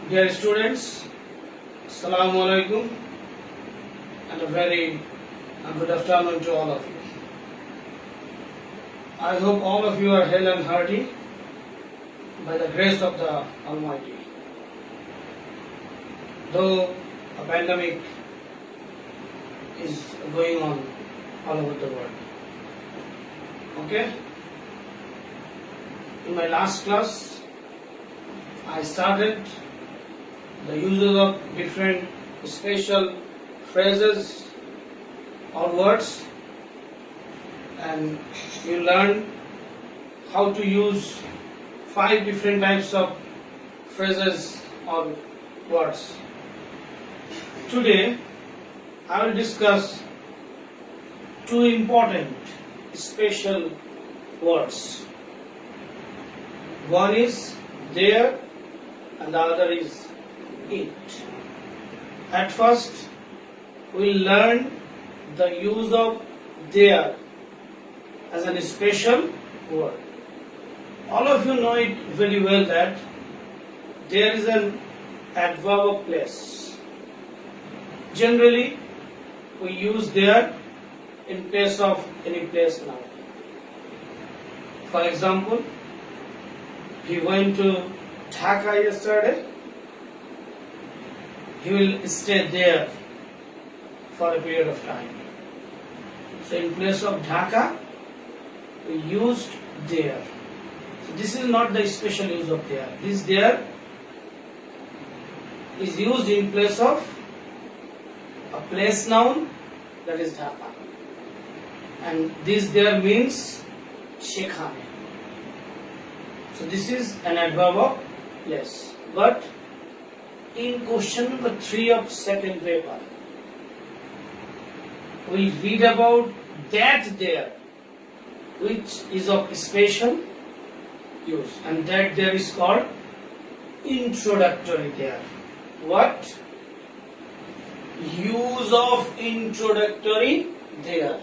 Dear students, Assalamu alaikum and a very good afternoon to all of you. I hope all of you are hale and hearty by the grace of the Almighty. Though a pandemic is going on all over the world. Okay? In my last class, I started the uses of different special phrases or words, and you learn how to use 5 different types of phrases or words. Today I will discuss 2 important special words. One is there and the other is it. At first, we will learn the use of there as an special word. All of you know it very well that there is an adverb of place. Generally, we use there in place of any place noun. For example, he went to Dhaka yesterday. He will stay there for a period of time. So in place of Dhaka, we used there. So this is not the special use of there. This there is used in place of a place noun, that is Dhaka. And this there means Shekhane. So this is an adverb of place. But in question number 3 of second paper, we'll read about that there, which is of special use, and that there is called introductory there. What? Use of introductory there.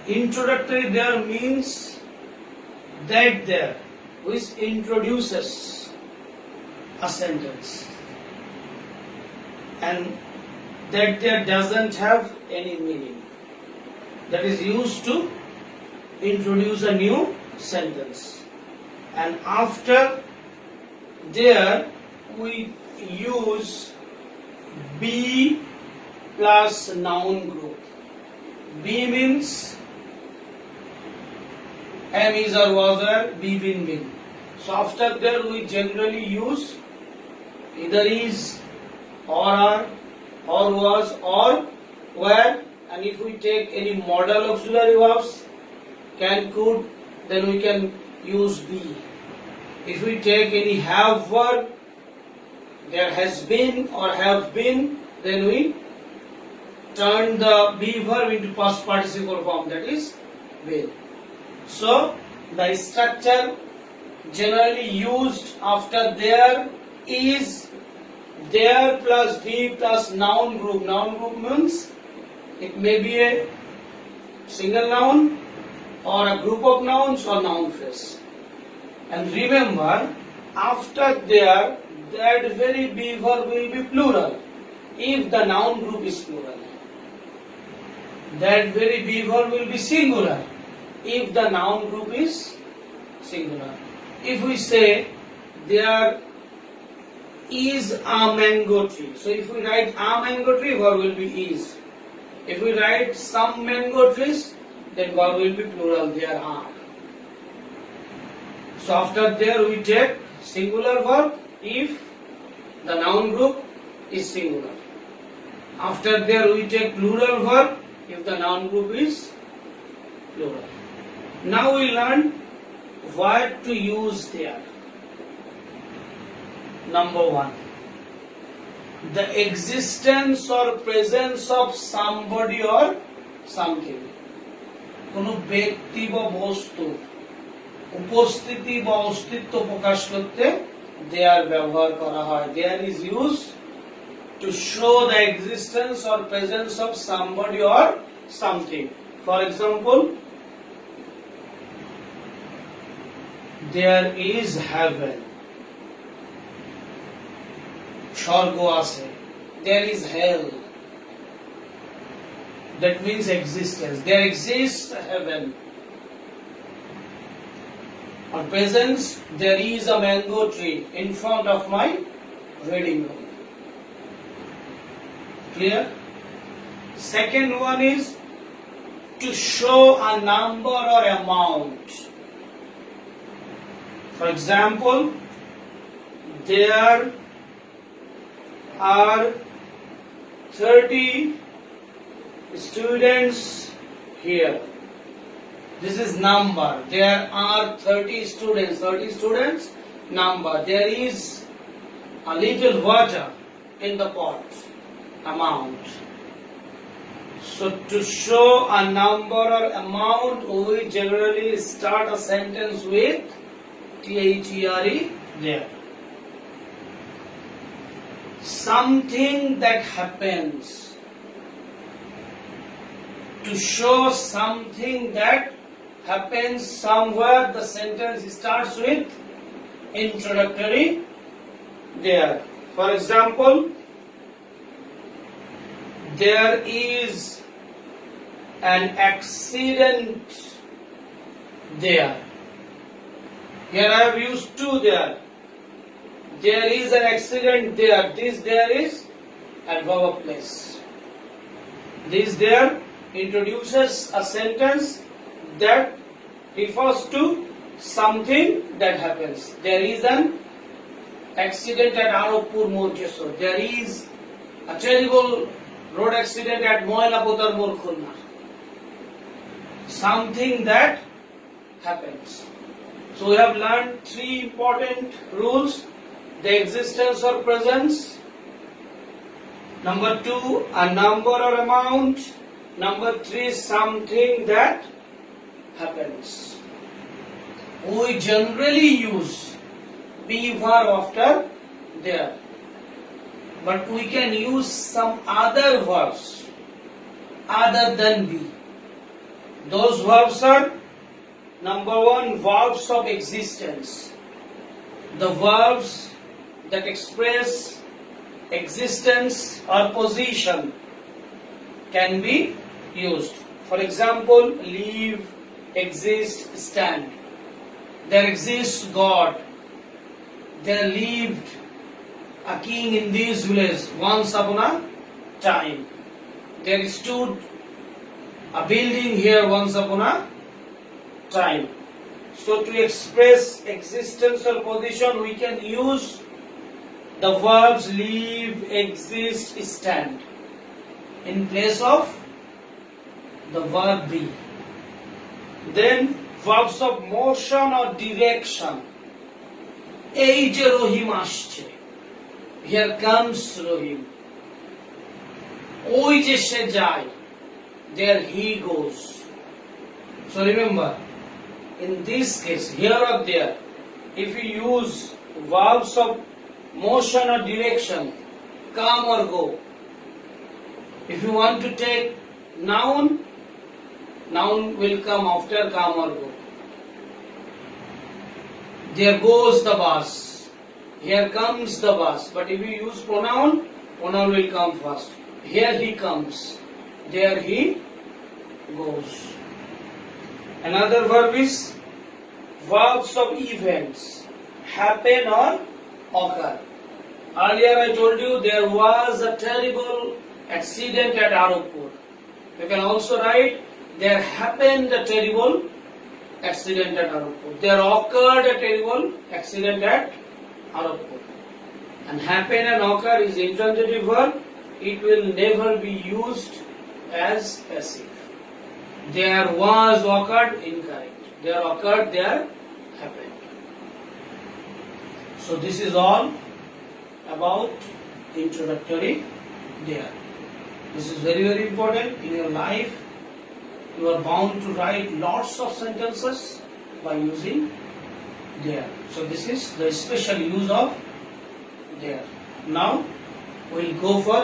Introductory there means that there which introduces a sentence, and that there doesn't have any meaning, that is used to introduce a new sentence. And after there we use be plus noun group. Be means am, is or was or be, been. So after there we generally use either is or are or was or were, and if we take any modal auxiliary verbs, can, could, then we can use be. If we take any have verb, there has been or have been, then we turn the be verb into past participle form, that is will. So the structure generally used after there is there plus be plus noun group. Noun group means it may be a single noun or a group of nouns or noun phrase. And remember, after there, that very be verb will be plural if the noun group is plural. That very be verb will be singular if the noun group is singular. If we say there is a mango tree, so if we write a mango tree, verb will be is. If we write some mango trees, then verb will be plural, there are. So after there we take singular verb if the noun group is singular. After there we take plural verb if the noun group is plural. Now we learn what to use there. Number 1, the existence or presence of somebody or something. কোনো ব্যক্তি বা বস্তু উপস্থিতি বা অস্তিত্ব প্রকাশ করতে দেয়ার ব্যবহার করা হয়. There is used to show the existence or presence of somebody or something. For example, there is heaven. স্বর্গ আছে, there is hell, that means existence, there exists heaven. On presence, there is a mango tree in front of my reading room. Clear? Second one is to show a number or amount. For example, there are 30 students here. This is number. There are 30 students. 30 students, number. There is a little water in the pot, amount. So to show a number or amount, we generally start a sentence with THERE there. Something that happens. To show something that happens somewhere, the sentence starts with introductory there. For example, there is an accident there. Here I have used to there. There is an accident there. This there is adverb of place. This there introduces a sentence that refers to something that happens. There is an accident at Arabpur Morjesor. There is a terrible road accident at Moylapotar Morkhulna. Something that happens. So we have learned three important rules: the existence or presence. Number 2, a number or amount. Number 3, something that happens. We generally use be verb after there, but we can use some other verbs other than be. Those verbs are: number 1, verbs of existence. The verbs that express existence or position can be used. For example, live, exist, stand. There exists God. There lived a king in this village once upon a time. There stood a building here once upon a time. So to express existence or position, we can use the verbs live, exist, stand in place of the verb be. Then verbs of motion or direction. এই যে রহিম আসছে, here comes রহিম. ওই যে সে যায়, there he goes. So remember, in this case, here or there, if you use verbs of motion or direction, come or go. If you want to take noun, noun will come after come or go. There goes the bus. Here comes the bus. But if you use pronoun, pronoun will come first. Here he comes. There he goes. Another verb is verbs of events. Happen or occur. Earlier I told you there was a terrible accident at Arabpur. You can also write there happened a terrible accident at Arabpur. There occurred a terrible accident at Arabpur. And happen and occur is intransitive verb. It will never be used as passive. There was occurred, incorrect. There occurred, there happened. So this is all about introductory there. This is very, very important in your life. You are bound to write lots of sentences by using there. So this is the special use of there. Now we'll go for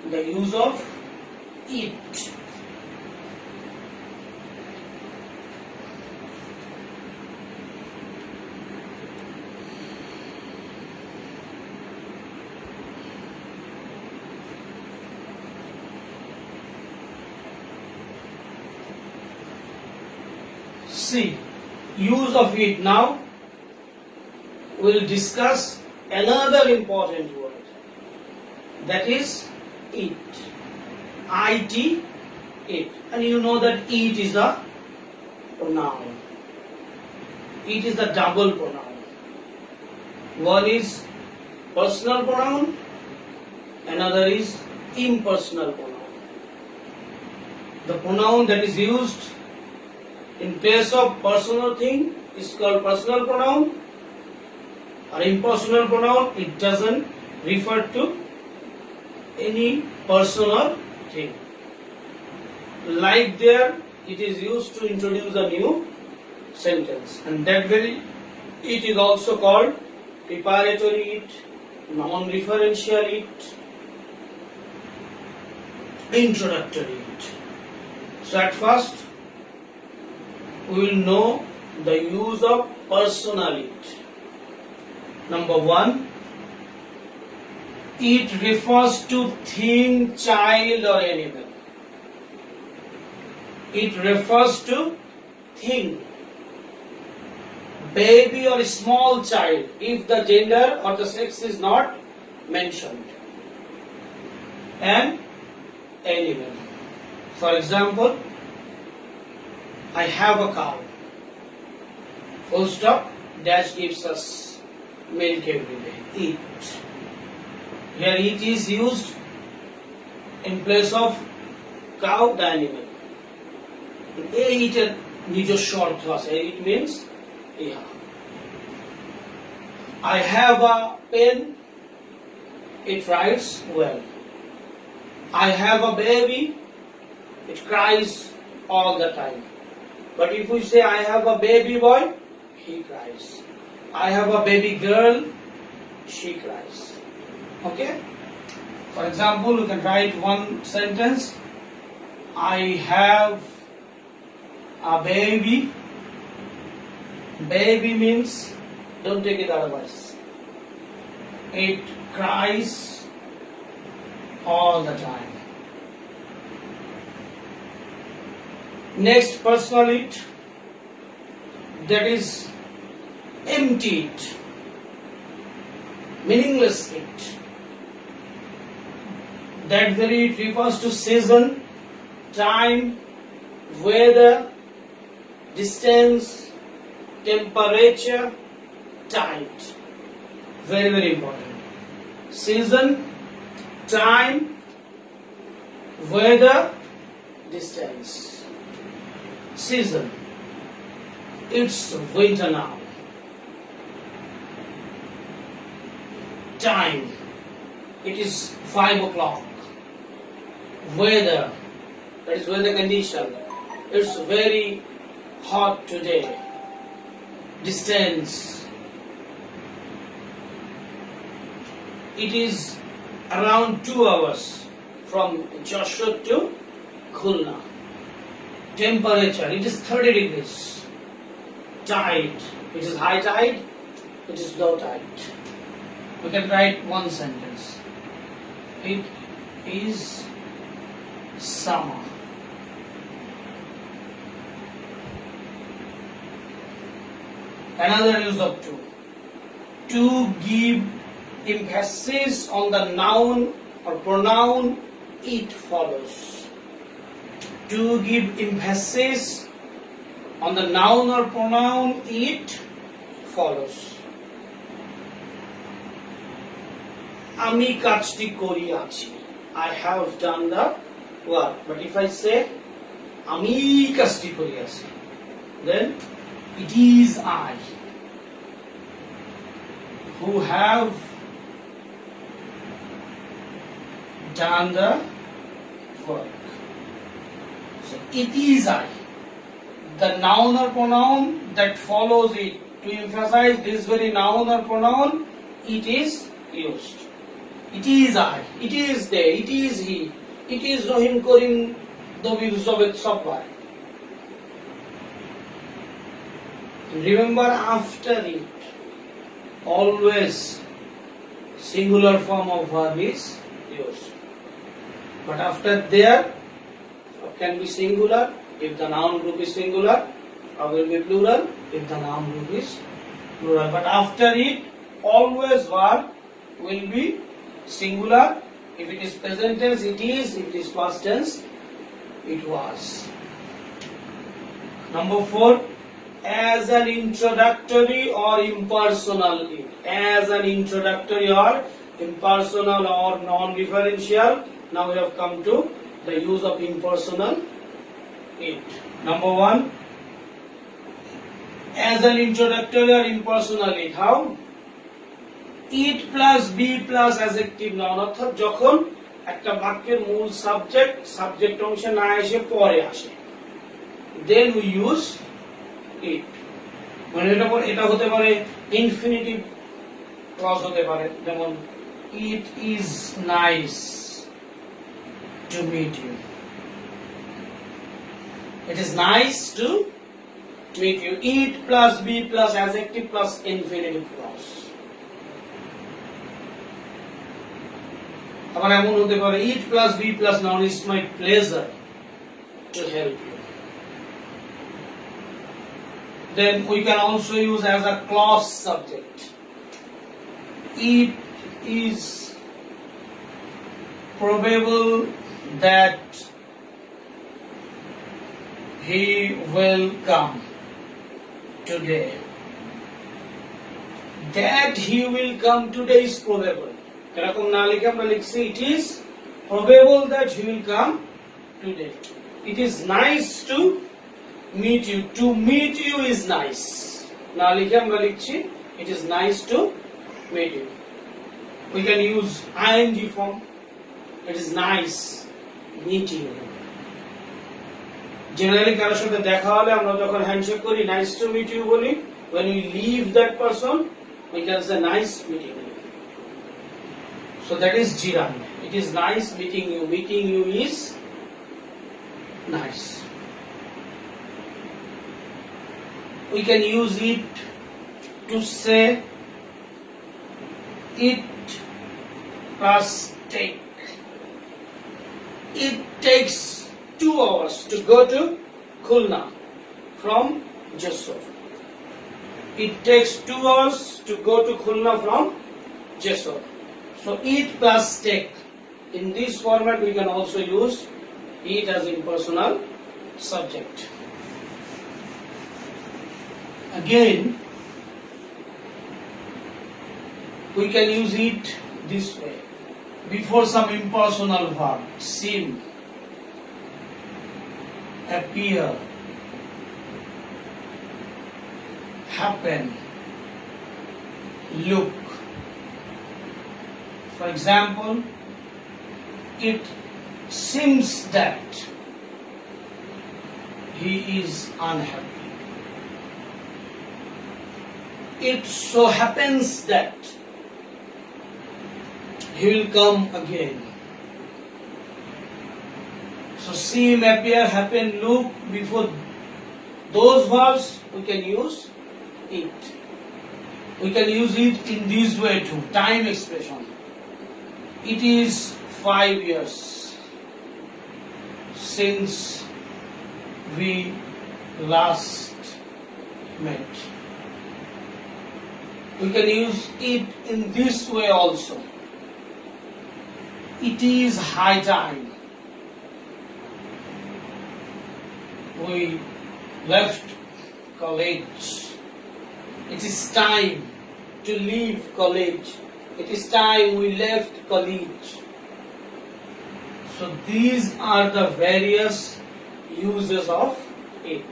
the use of it. See, use of it. Now we'll discuss another important word, that is it. It, it. And you know that it is a pronoun. It is the double pronoun. One is personal pronoun, another is impersonal pronoun. The pronoun that is used in place of personal thing is called personal pronoun, or impersonal pronoun, it doesn't refer to any personal thing. Like there, it is used to introduce a new sentence, and that very it is also called preparatory it, non-referential it, introductory it. So at first we will know the use of personal it. Number one, it refers to thing, child or animal. It refers to thing, baby or small child, if the gender or the sex is not mentioned, and animal. For example, I have a cow. Full stop, dash gives us milk every day. Eat. Here it is used in place of cow, the animal. It নিজস্ব অর্থ আছে. It means ইহা. I have a pen. It writes well. I have a baby. It cries all the time. But if we say I have a baby boy, he cries. I have a baby girl, she cries. Okay? For example, we can write one sentence. I have a baby. Baby means, don't take it otherwise. It cries all the time. Next, personal it, that is empty it, meaningless it. That very it refers to season, time, weather, distance, temperature, tide. Very, very important. Season, time, weather, distance. Season. It's winter now. Time. It is 5 o'clock. Weather. That is weather condition. It's very hot today. Distance. It is around 2 hours from Joshua to Khulna. Temperature, it is 30 degrees. Tide, it is high tide, it is low tide. We can write one sentence. It is summer. Another use of to. To give emphasis on the noun or pronoun, it follows. To give emphasis on the noun or pronoun, it follows. আমি কাজটি করিয়াছি. I have done the work. But if I say আমি কাজটি করিয়াছি, then it is I who have done the work. So it is I. The noun or pronoun that follows it, to emphasize this very noun or pronoun, it is used. It is I. It is they. It is he. It is Rahim Karim Dabir Zabet Sabbar. Remember, after it, always singular form of verb is used. But after there, can be singular if the noun group is singular, verb will be plural if the noun group is plural. But after it, always verb will be singular. If it is present tense, it is. If it is past tense, it was. Number 4, as an introductory or impersonal it. As an introductory or impersonal or non-referential. Now we have come to the use of impersonal it. Number 1, as an introductory or impersonal it. How? It plus be plus adjective noun, অর্থাৎ যখন একটা বাক্যের মূল subject অংশে না এসে পরে আসে, then we use it. মানে এটা হতে পারে ইনফিনিটিভ ক্লজ হতে পারে, যেমন it is nice to meet you. It is nice to meet you. It plus be plus adjective plus infinitive clause. আবার এমন হতে পারে it plus be plus noun is my pleasure to help you. Then we can also use as a clause subject. It is probable that he will come today. That he will come today is probable. এরকম না লিখে আমরা লিখছি it is probable that he will come today. It is nice to meet you. To meet you is nice. না লিখে আমরা লিখছি it is nice to meet you. We can use ing form. It is nice meeting you. Generally কারোর সাথে দেখা হলে আমরা যখন হ্যান্ডশেক করি nice to meet you বলি. When we leave that person, we can say nice meeting you. So that is jiran. It is nice meeting you. Meeting you is nice. We can use it to say it plus take. It takes 2 hours to go to Khulna from Jessore. It takes 2 hours to go to Khulna from Jessore. So it plus take. In this format we can also use it as impersonal subject. Again, we can use it this way. Before some impersonal verb, seem, appear, happen, look. For example, it seems that he is unhappy. It so happens that he will come again. So seem, appear, happen, look, before those verbs we can use it. We can use it in this way too, time expression. It is 5 years since we last met. We can use it in this way also. It is high time we left college. It is time to leave college. It is time we left college. So these are the various uses of it.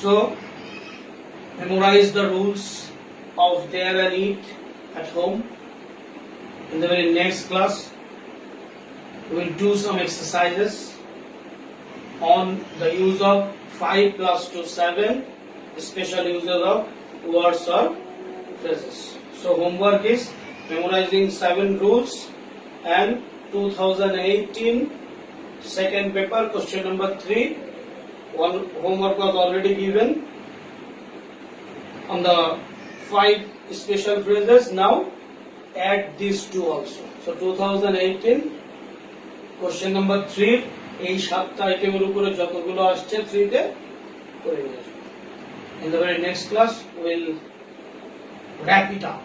So memorize the rules of there and it at home. In the very next class, we will do some exercises on the use of 5 plus 2, 7, special uses of words or phrases. So homework is memorizing 7 rules and 2018 second paper question number 3. One homework was already given on the 5 special phrases. Now add these 2 also. So 2018 question number 3 এই 7টা আইটেমের উপরে যতগুলো আসছে 3 তে করে নিয়ে আসবে। In the very next class we'll wrap it up.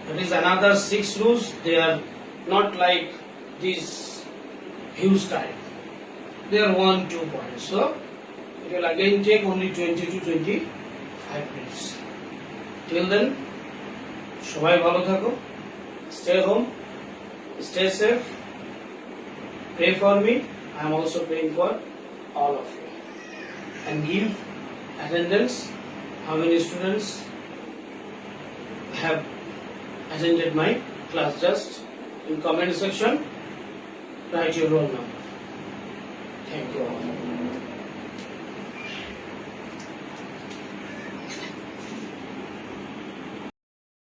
That is another 6 rules. They are not like these huge type. They are 1-2 points. So it will again take only 20 to 25 minutes. Till then, সবাই ভালো থাকো, stay home, stay safe, pray for me. I am also praying for all of you. And give attendance. How many students have attended my class? Just in comment section write your roll number. Thank you all.